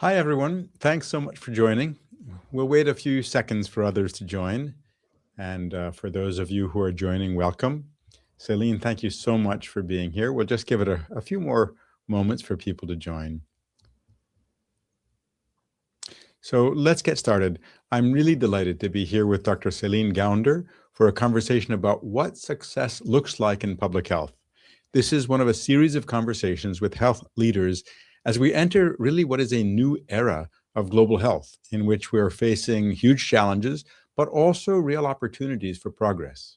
Hi, everyone. Thanks so much for joining. We'll wait a few seconds for others to join. And for those of you who are joining, welcome. Celine, thank you so much for being here. We'll just give it a few more moments for people to join. So let's get started. I'm really delighted to be here with Dr. Céline Gounder for a conversation about what success looks like in public health. This is one of a series of conversations with health leaders as we enter really what is a new era of global health, in which we are facing huge challenges, but also real opportunities for progress.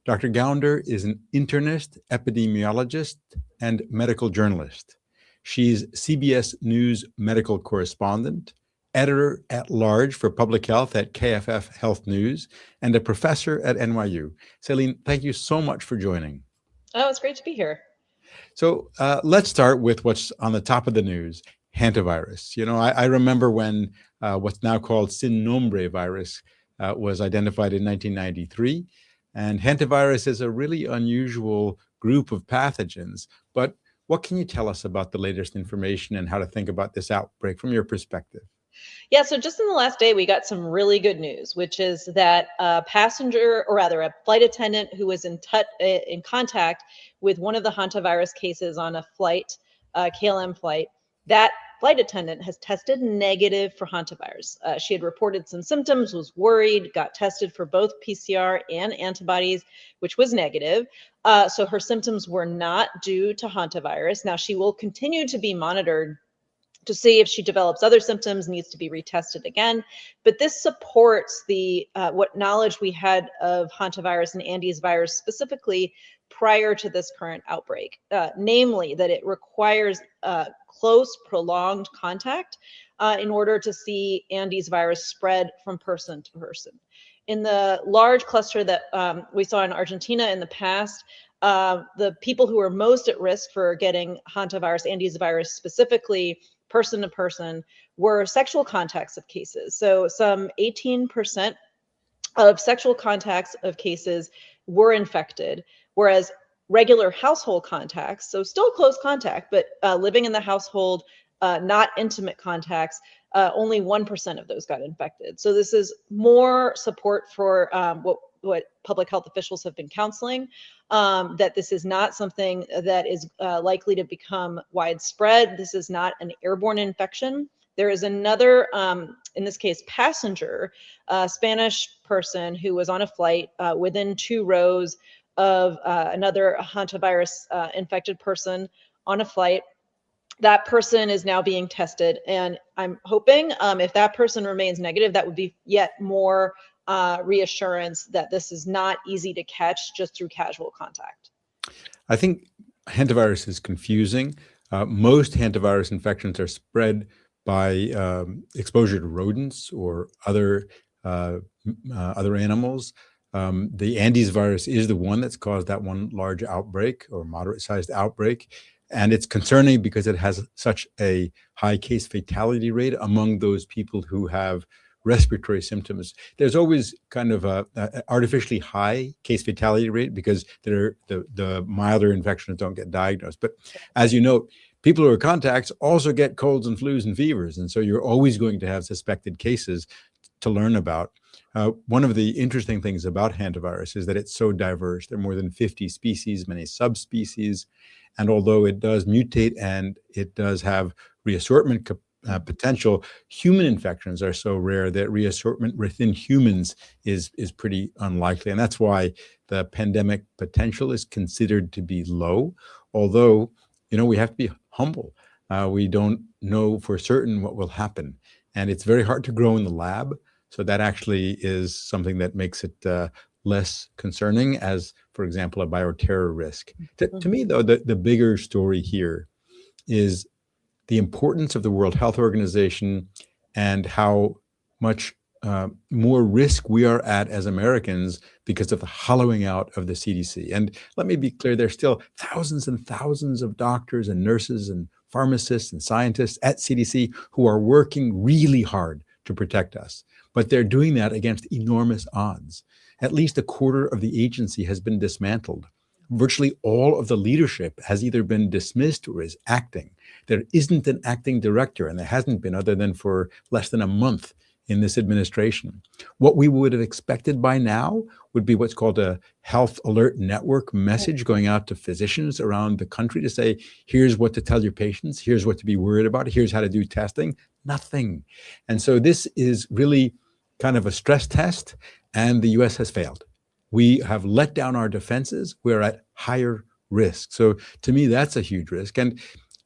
Dr. Gounder is an internist, epidemiologist, and medical journalist. She's CBS News medical correspondent, editor-at-large for public health at KFF Health News, and a professor at NYU. Celine, thank you so much for joining. Oh, it's great to be here. So let's start with what's on the top of the news, hantavirus. You know, I remember when what's now called sin nombre virus was identified in 1993. And hantavirus is a really unusual group of pathogens. But what can you tell us about the latest information and how to think about this outbreak from your perspective? Yeah, so just in the last day, we got some really good news, which is that a passenger, or rather a flight attendant who was in contact with one of the hantavirus cases on a flight, KLM flight, that flight attendant has tested negative for hantavirus. She had reported some symptoms, was worried, got tested for both PCR and antibodies, which was negative. So her symptoms were not due to hantavirus. Now, she will continue to be monitored to see if she develops other symptoms, needs to be retested again. But this supports the what knowledge we had of hantavirus and Andes virus specifically prior to this current outbreak, namely that it requires close, prolonged contact in order to see Andes virus spread from person to person. In the large cluster that we saw in Argentina in the past, the people who are most at risk for getting hantavirus, Andes virus specifically, person to person, were sexual contacts of cases. So some 18% of sexual contacts of cases were infected, whereas regular household contacts, so still close contact, but living in the household, not intimate contacts, only 1% of those got infected. So this is more support for what public health officials have been counseling, that this is not something that is likely to become widespread. This is not an airborne infection. There is another, in this case, passenger, Spanish person who was on a flight within 2 rows of another hantavirus infected person on a flight. That person is now being tested, and I'm hoping if that person remains negative, that would be yet more reassurance that this is not easy to catch just through casual contact. I think hantavirus is confusing. Most hantavirus infections are spread by exposure to rodents or other animals. The Andes virus is the one that's caused that one large outbreak or moderate-sized outbreak. And it's concerning because it has such a high case fatality rate among those people who have respiratory symptoms. There's always kind of a artificially high case fatality rate because the milder infections don't get diagnosed. But as you know, people who are contacts also get colds and flus and fevers. And so you're always going to have suspected cases to learn about. One of the interesting things about hantavirus is that it's so diverse. There are more than 50 species, many subspecies. And although it does mutate and it does have reassortment potential, human infections are so rare that reassortment within humans is pretty unlikely. And that's why the pandemic potential is considered to be low. Although, you know, we have to be humble. We don't know for certain what will happen. And it's very hard to grow in the lab. So that actually is something that makes it less concerning as, for example, a bioterror risk. To me, though, the bigger story here is the importance of the World Health Organization and how much more risk we are at as Americans because of the hollowing out of the CDC. And let me be clear, there's still thousands and thousands of doctors and nurses and pharmacists and scientists at CDC who are working really hard to protect us. But they're doing that against enormous odds. At least a quarter of the agency has been dismantled. Virtually all of the leadership has either been dismissed or is acting. There isn't an acting director, and there hasn't been other than for less than a month in this administration. What we would have expected by now would be what's called a health alert network message going out to physicians around the country to say, here's what to tell your patients, here's what to be worried about, here's how to do testing. Nothing. And so this is really kind of a stress test, and the US has failed. We have let down our defenses. We're at higher risk. So to me, that's a huge risk. And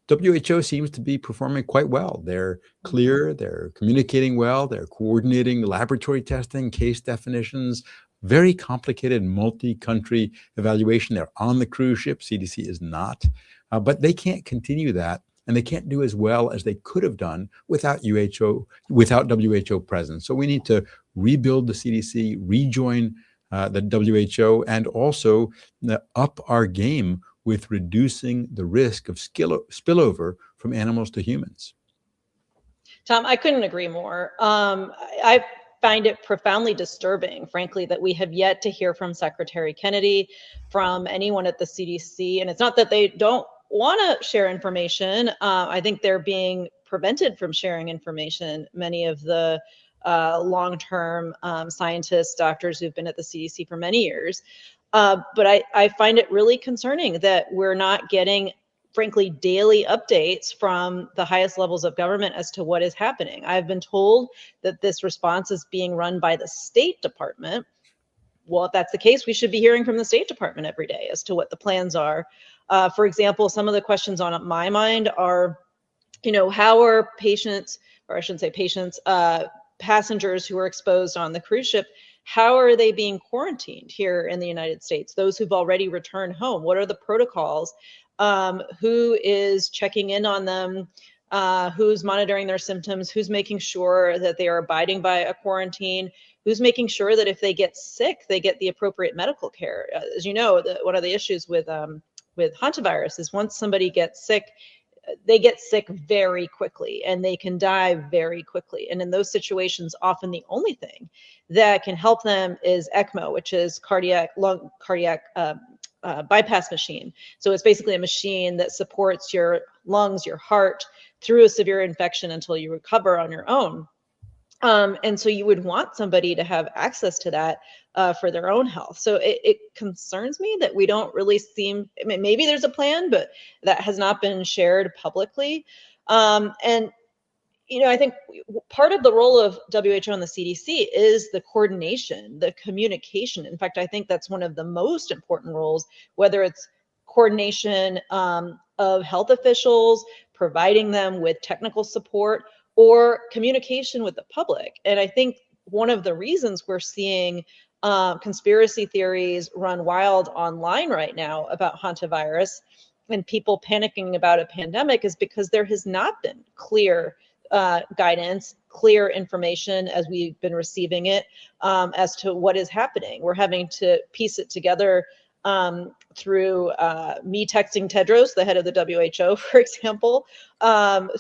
WHO seems to be performing quite well. They're clear, they're communicating well, they're coordinating laboratory testing, case definitions, very complicated multi-country evaluation. They're on the cruise ship. CDC is not. But they can't continue that, and they can't do as well as they could have done without WHO presence. So we need to rebuild the CDC, rejoin the WHO, and also up our game with reducing the risk of spillover from animals to humans. Tom, I couldn't agree more. I find it profoundly disturbing, frankly, that we have yet to hear from Secretary Kennedy, from anyone at the CDC. And it's not that they don't want to share information. I think they're being prevented from sharing information. Many of the long-term scientists, doctors who've been at the CDC for many years. But I find it really concerning that we're not getting, frankly, daily updates from the highest levels of government as to what is happening. I've been told that this response is being run by the State Department. Well, if that's the case, we should be hearing from the State Department every day as to what the plans are. For example, some of the questions on my mind are, how are patients, or I shouldn't say patients, passengers who are exposed on the cruise ship, how are they being quarantined here in the United States? Those who've already returned home, what are the protocols? Who is checking in on them? Who's monitoring their symptoms? Who's making sure that they are abiding by a quarantine? Who's making sure that if they get sick, they get the appropriate medical care? As you know, one of the issues with hantavirus is once somebody gets sick, they get sick very quickly and they can die very quickly. And in those situations, often the only thing that can help them is ECMO, which is cardiac bypass machine. So it's basically a machine that supports your lungs, your heart through a severe infection until you recover on your own. And so you would want somebody to have access to that for their own health. So it concerns me that we don't really seem, maybe there's a plan, but that has not been shared publicly. And I think part of the role of WHO and the CDC is the coordination, the communication. In fact, I think that's one of the most important roles, whether it's coordination of health officials, providing them with technical support, or communication with the public. And I think one of the reasons we're seeing conspiracy theories run wild online right now about hantavirus and people panicking about a pandemic is because there has not been clear guidance, clear information as we've been receiving it as to what is happening. We're having to piece it together through me texting Tedros, the head of the WHO, for example,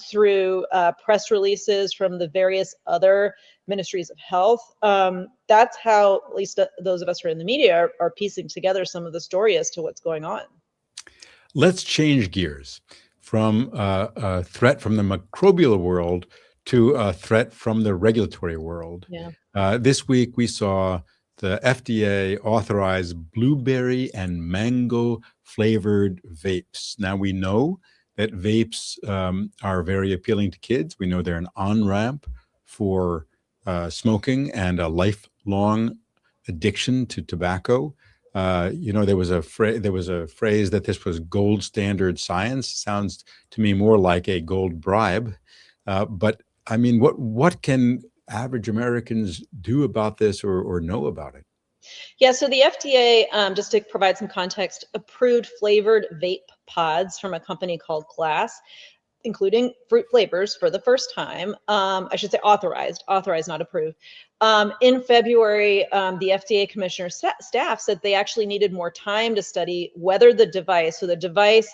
through press releases from the various other ministries of health. That's how, at least those of us who are in the media, are piecing together some of the story as to what's going on. Let's change gears from a threat from the microbial world to a threat from the regulatory world. Yeah. This week, we saw the FDA authorize blueberry and mango flavored vapes. Now, we know that vapes are very appealing to kids. We know they're an on-ramp for smoking and a lifelong addiction to tobacco. There was a phrase that this was gold standard science. Sounds to me more like a gold bribe. But I mean, what can average Americans do about this or know about it? Yeah, so the FDA, just to provide some context, approved flavored vape pods from a company called Glass, including fruit flavors for the first time. I should say authorized, not approved. In February, the FDA commissioner staff said they actually needed more time to study whether the device, so the device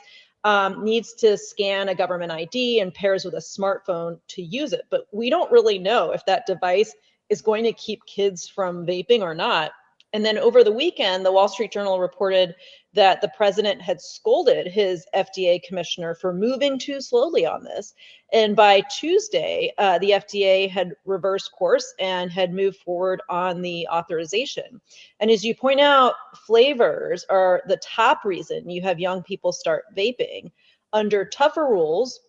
needs to scan a government ID and pairs with a smartphone to use it. But we don't really know if that device is going to keep kids from vaping or not. And then over the weekend, the Wall Street Journal reported that the president had scolded his FDA commissioner for moving too slowly on this. And by Tuesday, the FDA had reversed course and had moved forward on the authorization. And as you point out, flavors are the top reason you have young people start vaping. Under tougher rules,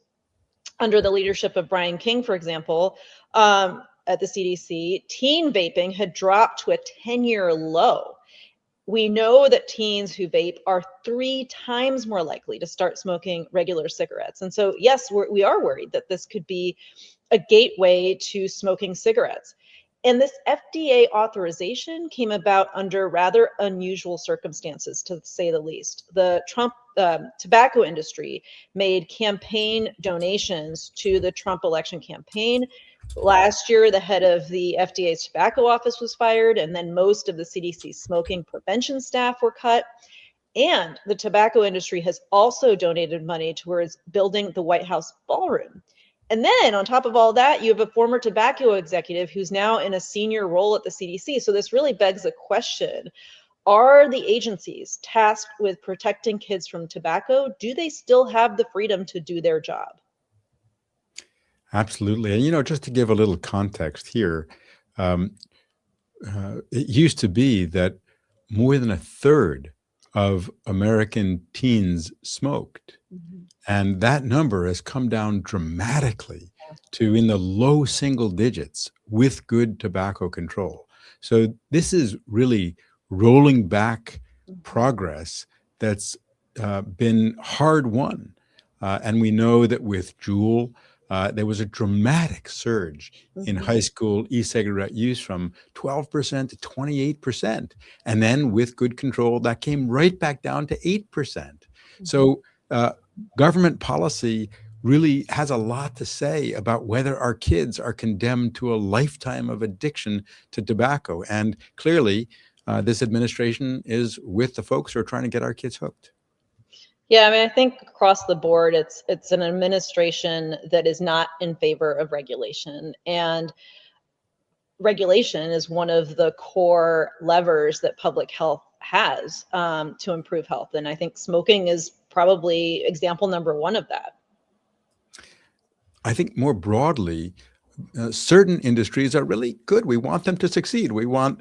under the leadership of Brian King, for example, at the CDC, teen vaping had dropped to a 10-year low. We know that teens who vape are 3 times more likely to start smoking regular cigarettes. And so, yes, we are worried that this could be a gateway to smoking cigarettes. And this FDA authorization came about under rather unusual circumstances, to say the least. The Trump tobacco industry made campaign donations to the Trump election campaign. Last year, the head of the FDA's tobacco office was fired, and then most of the CDC smoking prevention staff were cut. And the tobacco industry has also donated money towards building the White House ballroom. And then on top of all that, you have a former tobacco executive who's now in a senior role at the CDC. So this really begs the question, are the agencies tasked with protecting kids from tobacco, do they still have the freedom to do their job? Absolutely. And, just to give a little context here, um, it used to be that more than a third of American teens smoked. Mhm. And that number has come down dramatically to in the low single digits with good tobacco control. So this is really rolling back progress that's been hard won. And we know that with Juul, there was a dramatic surge in Mhm. high school e-cigarette use from 12% to 28%. And then with good control, that came right back down to 8%. So government policy really has a lot to say about whether our kids are condemned to a lifetime of addiction to tobacco. And clearly, this administration is with the folks who are trying to get our kids hooked. Yeah, I mean, I think across the board, it's an administration that is not in favor of regulation, and regulation is one of the core levers that public health has to improve health, and I think smoking is probably example number one of that. I think more broadly, certain industries are really good. We want them to succeed. We want,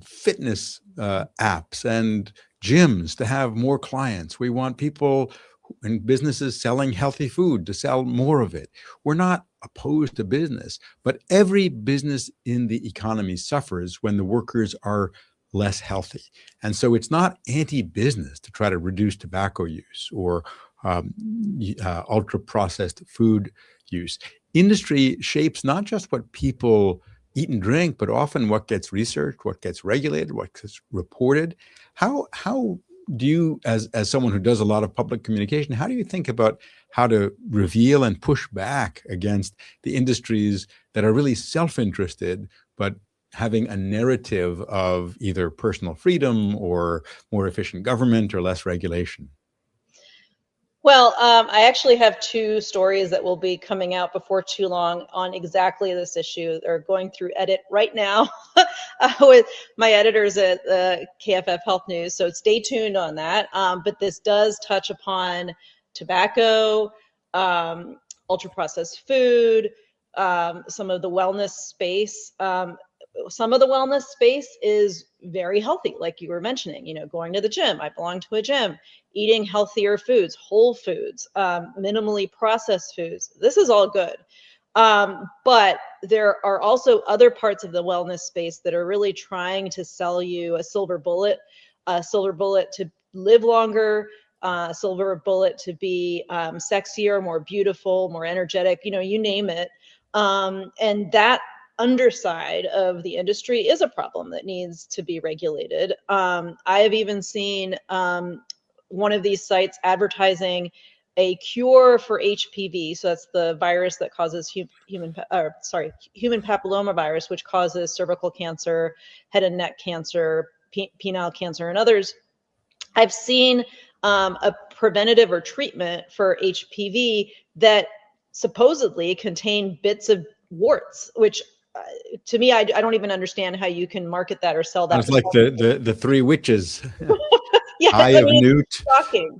fitness apps and gyms to have more clients. We want people and businesses selling healthy food to sell more of it. We're not opposed to business, but every business in the economy suffers when the workers are less healthy. And so it's not anti-business to try to reduce tobacco use or ultra-processed food use. Industry shapes not just what people eat and drink, but often what gets researched, what gets regulated, what gets reported. How do you, as someone who does a lot of public communication, how do you think about how to reveal and push back against the industries that are really self-interested, but having a narrative of either personal freedom or more efficient government or less regulation? Well, I actually have 2 stories that will be coming out before too long on exactly this issue. They're going through edit right now with my editors at KFF Health News, so stay tuned on that. But this does touch upon tobacco, ultra-processed food, some of the wellness space. Some of the wellness space is very healthy, like you were mentioning, going to the gym. I belong to a gym, eating healthier foods, whole foods, minimally processed foods. This is all good. But there are also other parts of the wellness space that are really trying to sell you a silver bullet to live longer, silver bullet to be sexier, more beautiful, more energetic, you name it. And that underside of the industry is a problem that needs to be regulated. I have even seen one of these sites advertising a cure for HPV. So that's the virus that causes human papillomavirus, which causes cervical cancer, head and neck cancer, penile cancer, and others. I've seen a preventative or treatment for HPV that supposedly contain bits of warts, which to me, I don't even understand how you can market that or sell that. It's like the three witches. Yes, Eye I of mean, Newt. it's shocking.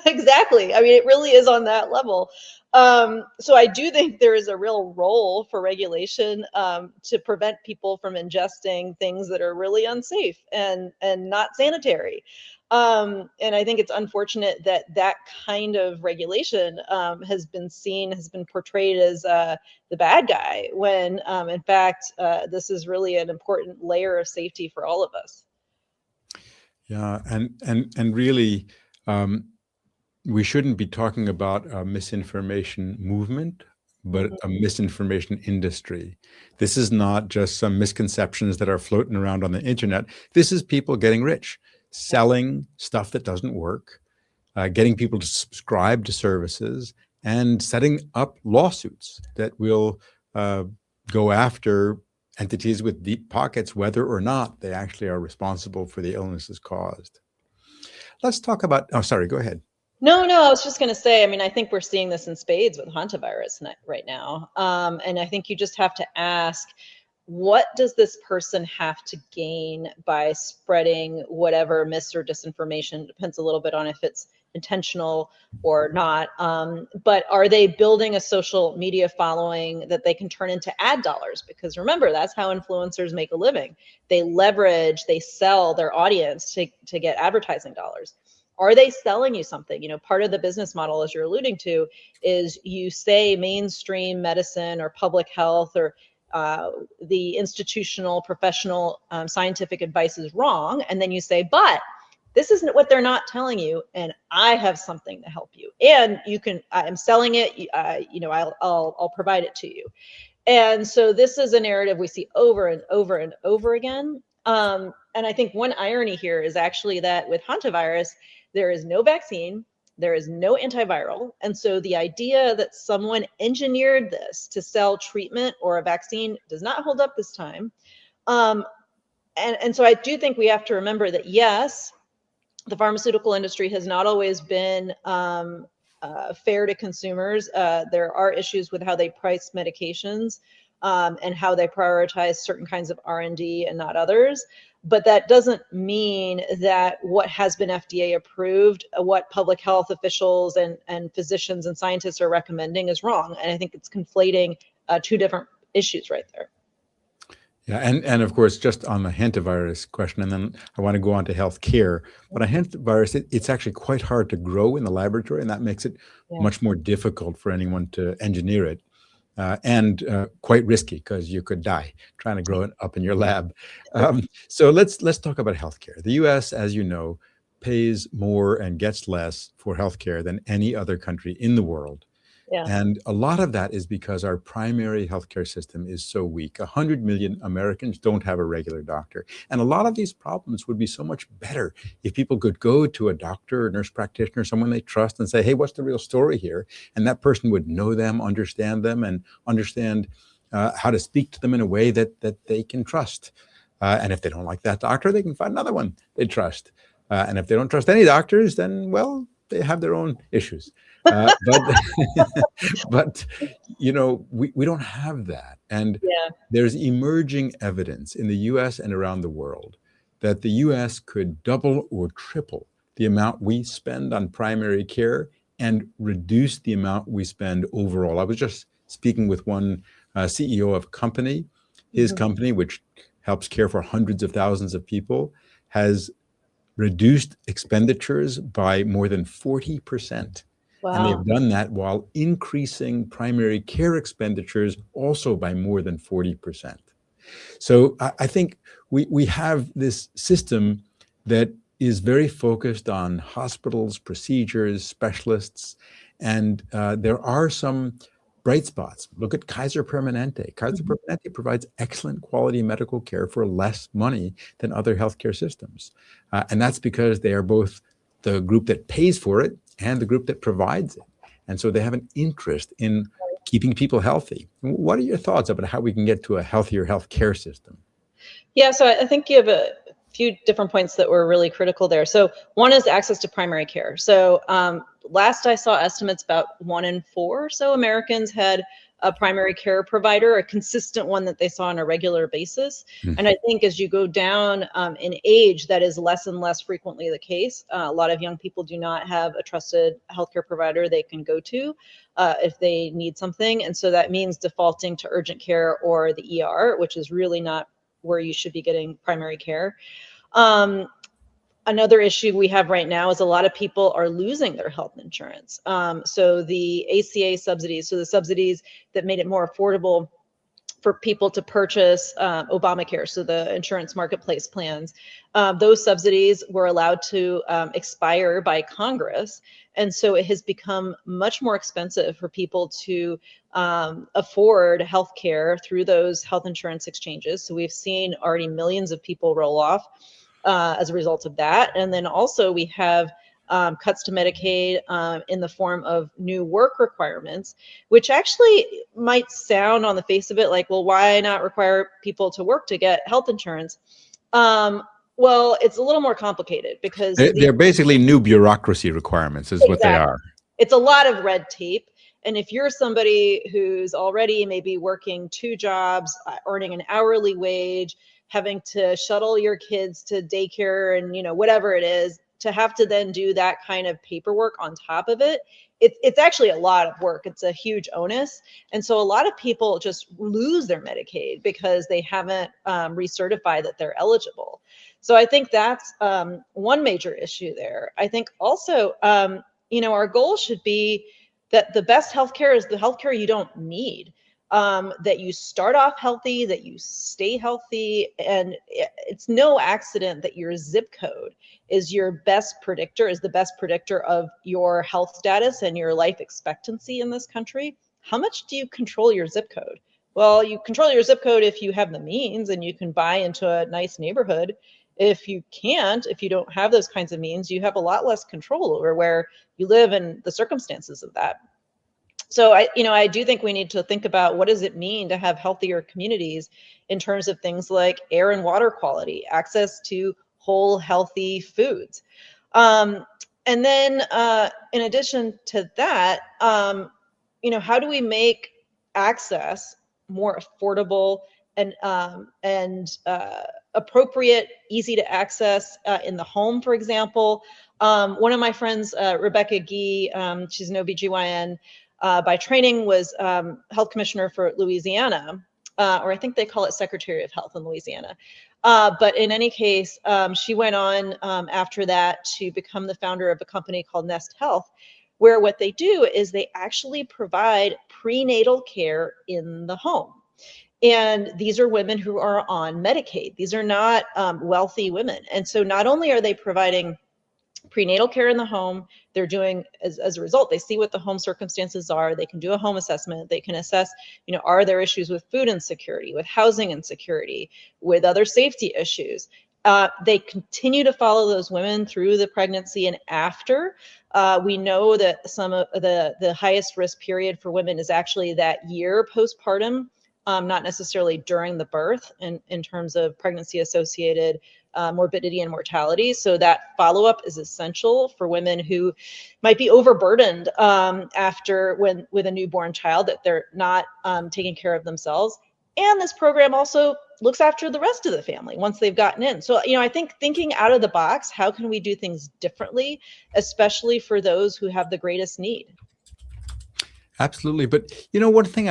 Exactly. I mean, it really is on that level. So I do think there is a real role for regulation to prevent people from ingesting things that are really unsafe and not sanitary. And I think it's unfortunate that that kind of regulation has been portrayed as the bad guy, when in fact this is really an important layer of safety for all of us. Yeah, and really, we shouldn't be talking about a misinformation movement, but a misinformation industry. This is not just some misconceptions that are floating around on the internet. This is people getting rich, selling stuff that doesn't work, getting people to subscribe to services, and setting up lawsuits that will go after entities with deep pockets, whether or not they actually are responsible for the illnesses caused. Let's talk about, oh, sorry, go ahead. No, I was just going to say, I mean, I think we're seeing this in spades with hantavirus right now. And I think you just have to ask, what does this person have to gain by spreading whatever mis or disinformation? Depends a little bit on if it's intentional or not. But are they building a social media following that they can turn into ad dollars? Because remember, that's how influencers make a living. They leverage, they sell their audience to get advertising dollars. Are they selling you something? You know, part of the business model, as you're alluding to, is you say mainstream medicine or public health or the institutional, professional, scientific advice is wrong. And then you say, but this isn't what they're not telling you. And I have something to help you. And you can, I'm selling it, you know, I'll provide it to you. And so this is a narrative we see over and over and over again. And I think one irony here is actually that with hantavirus, there is no vaccine, there is no antiviral. And so the idea that someone engineered this to sell treatment or a vaccine does not hold up this time. And so I do think we have to remember that, yes, the pharmaceutical industry has not always been fair to consumers. There are issues with how they price medications and how they prioritize certain kinds of R&D and not others. But that doesn't mean that what has been FDA approved, what public health officials and physicians and scientists are recommending is wrong. And I think it's conflating two different issues right there. Yeah, and of course, just on the hantavirus question, and then I want to go on to healthcare. But a hantavirus, it's actually quite hard to grow in the laboratory, and that makes it much more difficult for anyone to engineer it, and quite risky because you could die trying to grow it up in your lab. So let's talk about healthcare. The U.S., as you know, pays more and gets less for healthcare than any other country in the world. Yeah. And a lot of that is because our primary healthcare system is so weak. 100 million Americans don't have a regular doctor. And a lot of these problems would be so much better if people could go to a doctor, a nurse practitioner, someone they trust and say, hey, what's the real story here? And that person would know them, and understand how to speak to them in a way that they can trust. And if they don't like that doctor, they can find another one they trust. And if they don't trust any doctors, then, well, they have their own issues. But you know, we don't have that. And there's emerging evidence in the US and around the world that the US could double or triple the amount we spend on primary care and reduce the amount we spend overall. I was just speaking with one CEO of a company. His company, which helps care for hundreds of thousands of people, has reduced expenditures by more than 40%. Wow. And they've done that while increasing primary care expenditures also by more than 40%. So I think we have this system that is very focused on hospitals, procedures, specialists, and there are some bright spots. Look at Kaiser Permanente. Kaiser Permanente provides excellent quality medical care for less money than other healthcare systems. And that's because they are both the group that pays for it and the group that provides it. And so they have an interest in keeping people healthy. What are your thoughts about how we can get to a healthier healthcare system? Yeah, so I think you have a few different points that were really critical there. So one is access to primary care. So last I saw estimates, about 1 in 4 or so Americans had a primary care provider, a consistent one that they saw on a regular basis. And I think as you go down in age, that is less and less frequently the case. A lot of young people do not have a trusted healthcare provider they can go to if they need something. And so that means defaulting to urgent care or the ER, which is really not where you should be getting primary care. Another issue we have right now is a lot of people are losing their health insurance. So the ACA subsidies, so the subsidies that made it more affordable for people to purchase Obamacare, so the insurance marketplace plans, those subsidies were allowed to expire by Congress. And so it has become much more expensive for people to afford health care through those health insurance exchanges. So we've seen already millions of people roll off as a result of that. And then also we have cuts to Medicaid in the form of new work requirements, which actually might sound on the face of it like, well, why not require people to work to get health insurance? Well, it's a little more complicated because they're basically new bureaucracy requirements is what they are. It's a lot of red tape. And if you're somebody who's already maybe working 2 jobs, earning an hourly wage, having to shuttle your kids to daycare and, whatever it is, to have to then do that kind of paperwork on top of it, it's actually a lot of work. It's a huge onus. And so a lot of people just lose their Medicaid because they haven't recertified that they're eligible. So I think that's one major issue there. I think also, our goal should be that the best healthcare is the healthcare you don't need. That you start off healthy, that you stay healthy, and it's no accident that your zip code is the best predictor of your health status and your life expectancy in this country. How much do you control your zip code? Well, you control your zip code if you have the means and you can buy into a nice neighborhood. If you can't, if you don't have those kinds of means, you have a lot less control over where you live and the circumstances of that. So I do think we need to think about what does it mean to have healthier communities in terms of things like air and water quality, access to whole, healthy foods. And then in addition to that, how do we make access more affordable and appropriate, easy to access in the home, for example? One of my friends, Rebecca Gee, she's an OBGYN, by training was health commissioner for Louisiana, or I think they call it Secretary of Health in Louisiana. But in any case, she went on after that to become the founder of a company called Nest Health, where what they do is they actually provide prenatal care in the home. And these are women who are on Medicaid. These are not wealthy women. And so not only are they providing prenatal care in the home, they're doing, as a result, they see what the home circumstances are. They can do a home assessment. They can assess, are there issues with food insecurity, with housing insecurity, with other safety issues. They continue to follow those women through the pregnancy and after. We know that some of the highest risk period for women is actually that year postpartum, not necessarily during the birth in terms of pregnancy associated morbidity and mortality. So that follow-up is essential for women who might be overburdened with a newborn child, that they're not taking care of themselves. And this program also looks after the rest of the family once they've gotten in. So, I think thinking out of the box, how can we do things differently, especially for those who have the greatest need? Absolutely. But, one thing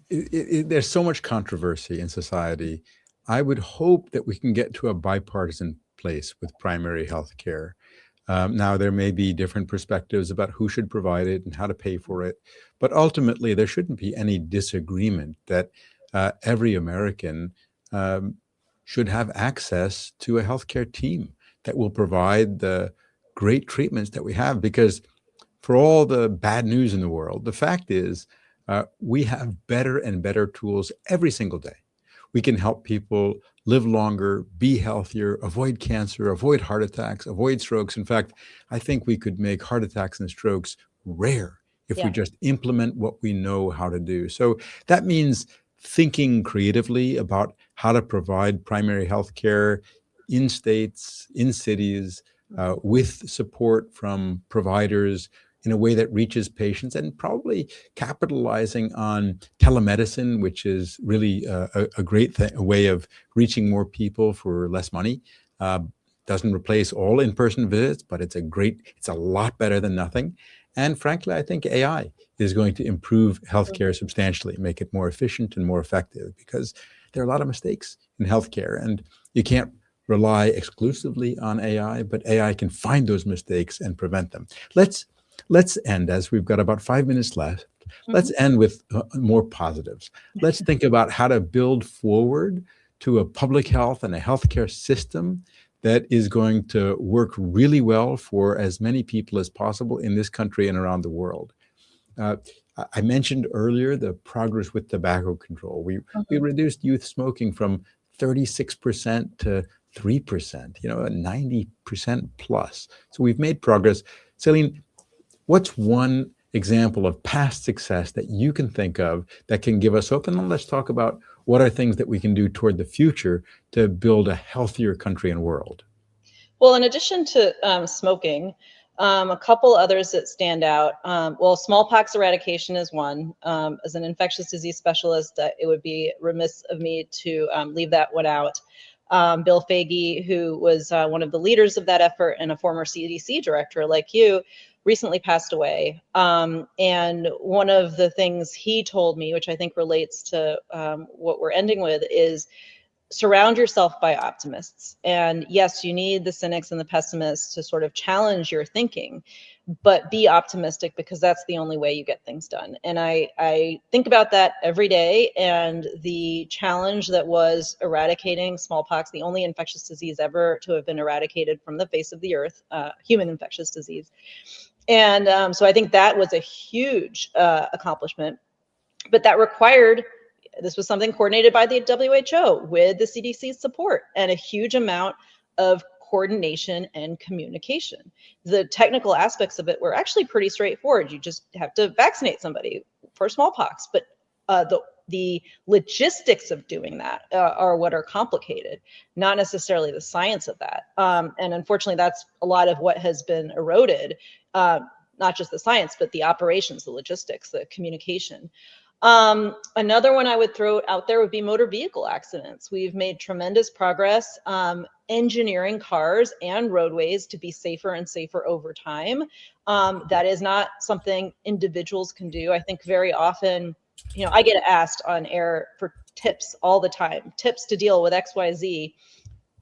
there's so much controversy in society. I would hope that we can get to a bipartisan place with primary health care. Now, there may be different perspectives about who should provide it and how to pay for it. But ultimately, there shouldn't be any disagreement that every American should have access to a healthcare team that will provide the great treatments that we have. Because for all the bad news in the world, the fact is we have better and better tools every single day. We can help people live longer, be healthier, avoid cancer, avoid heart attacks, avoid strokes. In fact, I think we could make heart attacks and strokes rare if we just implement what we know how to do. So that means thinking creatively about how to provide primary health care in states, in cities, with support from providers in a way that reaches patients, and probably capitalizing on telemedicine, which is really a great way of reaching more people for less money. Doesn't replace all in-person visits, but it's a lot better than nothing. And frankly, I think AI is going to improve healthcare substantially, make it more efficient and more effective, because there are a lot of mistakes in healthcare, and you can't rely exclusively on AI, but AI can find those mistakes and prevent them. Let's end, as we've got about 5 minutes left. Let's end with more positives. Let's think about how to build forward to a public health and a healthcare system that is going to work really well for as many people as possible in this country and around the world. I mentioned earlier the progress with tobacco control. We reduced youth smoking from 36% to 3%, 90% plus. So we've made progress. Celine, what's one example of past success that you can think of that can give us hope? And then let's talk about what are things that we can do toward the future to build a healthier country and world. Well, in addition to smoking, a couple others that stand out. Well, smallpox eradication is one. As an infectious disease specialist, it would be remiss of me to leave that one out. Bill Foege, who was one of the leaders of that effort and a former CDC director like you, recently passed away. And one of the things he told me, which I think relates to what we're ending with, is surround yourself by optimists. And yes, you need the cynics and the pessimists to sort of challenge your thinking, but be optimistic, because that's the only way you get things done. And I think about that every day, and the challenge that was eradicating smallpox, the only infectious disease ever to have been eradicated from the face of the earth, human infectious disease. And so I think that was a huge accomplishment, but that required, this was something coordinated by the WHO with the CDC's support, and a huge amount of coordination and communication. The technical aspects of it were actually pretty straightforward. You just have to vaccinate somebody for smallpox, but the logistics of doing that are what are complicated, not necessarily the science of that. And unfortunately, that's a lot of what has been eroded, not just the science, but the operations, the logistics, the communication. Another one I would throw out there would be motor vehicle accidents. We've made tremendous progress engineering cars and roadways to be safer and safer over time. That is not something individuals can do. I think very often, I get asked on air for tips all the time, tips to deal with XYZ.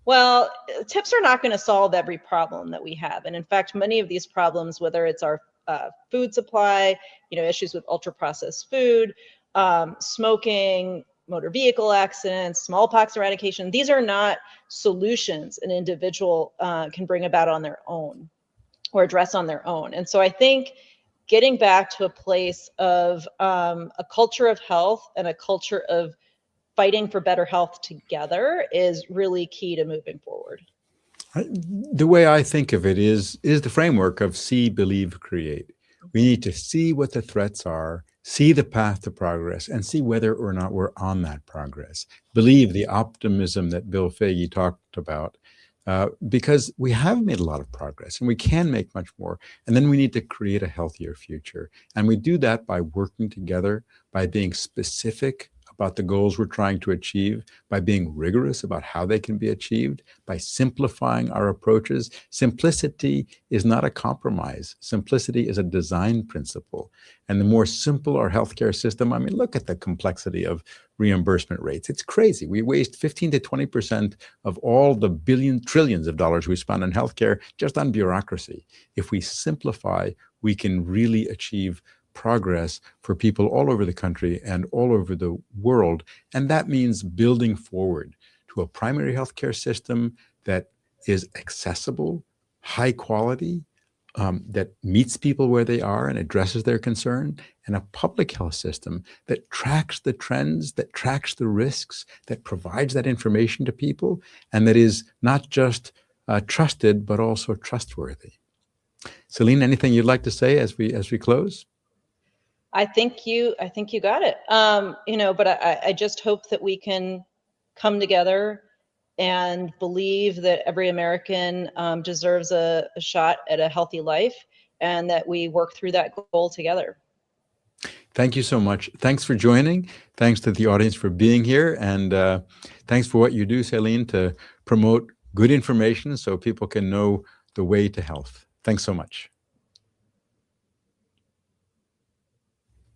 Well, tips are not going to solve every problem that we have. And in fact, many of these problems, whether it's our food supply, issues with ultra processed food, smoking, motor vehicle accidents, smallpox eradication, these are not solutions an individual can bring about on their own or address on their own. And so I think getting back to a place of a culture of health and a culture of fighting for better health together is really key to moving forward. The way I think of it is the framework of see, believe, create. We need to see what the threats are, see the path to progress, and see whether or not we're on that progress. Believe the optimism that Bill Foege talked about, because we have made a lot of progress and we can make much more. And then we need to create a healthier future. And we do that by working together, by being specific about the goals we're trying to achieve, by being rigorous about how they can be achieved, by simplifying our approaches. Simplicity is not a compromise. Simplicity is a design principle. And the more simple our healthcare system, look at the complexity of reimbursement rates. It's crazy. We waste 15 to 20% of all the trillions of dollars we spend on healthcare just on bureaucracy. If we simplify, we can really achieve progress for people all over the country and all over the world. And that means building forward to a primary healthcare system that is accessible, high quality, that meets people where they are and addresses their concern, and a public health system that tracks the trends, that tracks the risks, that provides that information to people, and that is not just trusted, but also trustworthy. Celine, anything you'd like to say as we close? I think you got it. But I just hope that we can come together and believe that every American deserves a shot at a healthy life, and that we work through that goal together. Thank you so much. Thanks for joining. Thanks to the audience for being here. And thanks for what you do, Celine, to promote good information so people can know the way to health. Thanks so much.